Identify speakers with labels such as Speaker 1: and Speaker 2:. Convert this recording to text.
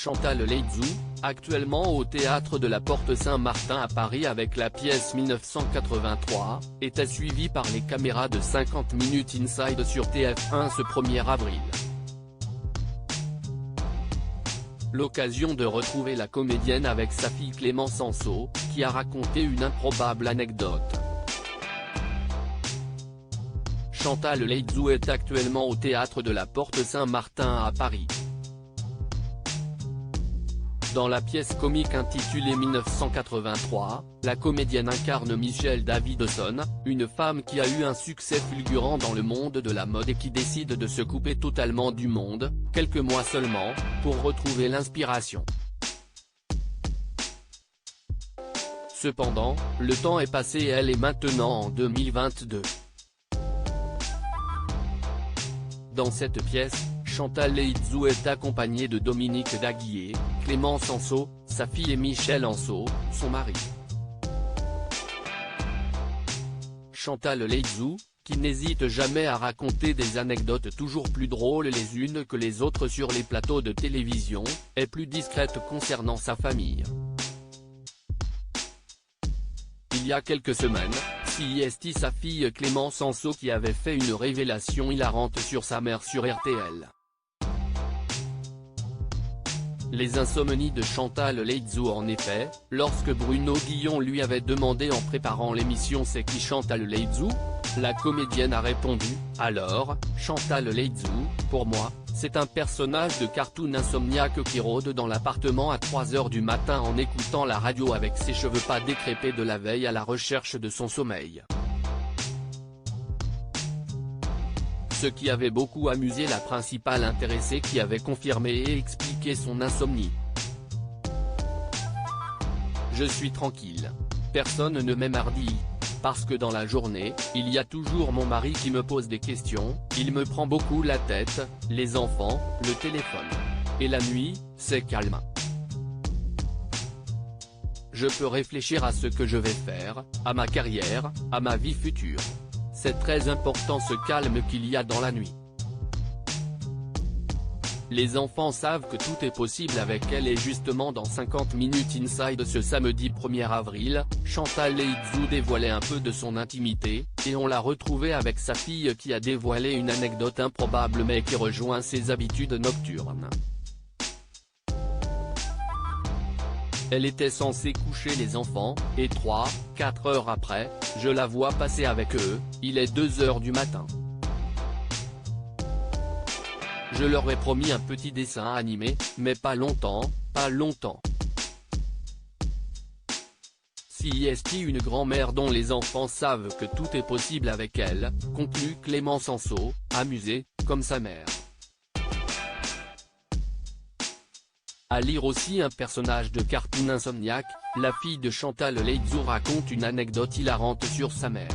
Speaker 1: Chantal Laizou, actuellement au théâtre de la Porte Saint-Martin à Paris avec la pièce 1983, était suivie par les caméras de 50 Minutes Inside sur TF1 ce 1er avril. L'occasion de retrouver la comédienne avec sa fille Clémence Anceau, qui a raconté une improbable anecdote. Chantal Laizou est actuellement au théâtre de la Porte Saint-Martin à Paris. Dans la pièce comique intitulée 1983, la comédienne incarne Michelle Davidson, une femme qui a eu un succès fulgurant dans le monde de la mode et qui décide de se couper totalement du monde, quelques mois seulement, pour retrouver l'inspiration. Cependant, le temps est passé et elle est maintenant en 2022. Dans cette pièce, Chantal Laizou est accompagnée de Dominique Daguier, Clémence Anceau, sa fille et Michel Anceau, son mari. Chantal Laizou, qui n'hésite jamais à raconter des anecdotes toujours plus drôles les unes que les autres sur les plateaux de télévision, est plus discrète concernant sa famille. Il y a quelques semaines, c'est sa fille Clémence Anceau qui avait fait une révélation hilarante sur sa mère sur RTL. Les insomnies de Chantal Laizou. En effet, lorsque Bruno Guillon lui avait demandé en préparant l'émission c'est qui Chantal Laizou, la comédienne a répondu « Alors, Chantal Laizou, pour moi, c'est un personnage de cartoon insomniaque qui rôde dans l'appartement à 3 h du matin en écoutant la radio avec ses cheveux pas décrépés de la veille à la recherche de son sommeil ». Ce qui avait beaucoup amusé la principale intéressée qui avait confirmé et expliqué son insomnie. « Je suis tranquille. Personne ne m'émardille. Parce que dans la journée, il y a toujours mon mari qui me pose des questions, il me prend beaucoup la tête, les enfants, le téléphone. Et la nuit, c'est calme. Je peux réfléchir à ce que je vais faire, à ma carrière, à ma vie future. C'est très important ce calme qu'il y a dans la nuit. Les enfants savent que tout est possible avec elle et justement dans 50 Minutes Inside ce samedi 1er avril, Chantal Laizou dévoilait un peu de son intimité, et on l'a retrouvée avec sa fille qui a dévoilé une anecdote improbable mais qui rejoint ses habitudes nocturnes. Elle était censée coucher les enfants, et 3-4 heures après, je la vois passer avec eux, il est 2 h du matin. Je leur ai promis un petit dessin animé, mais pas longtemps, pas longtemps. C'est une grand-mère dont les enfants savent que tout est possible avec elle, conclut Clémence Anceau, amusée, comme sa mère. À lire aussi un personnage de cartoon insomniaque, la fille de Chantal Laizou raconte une anecdote hilarante sur sa mère.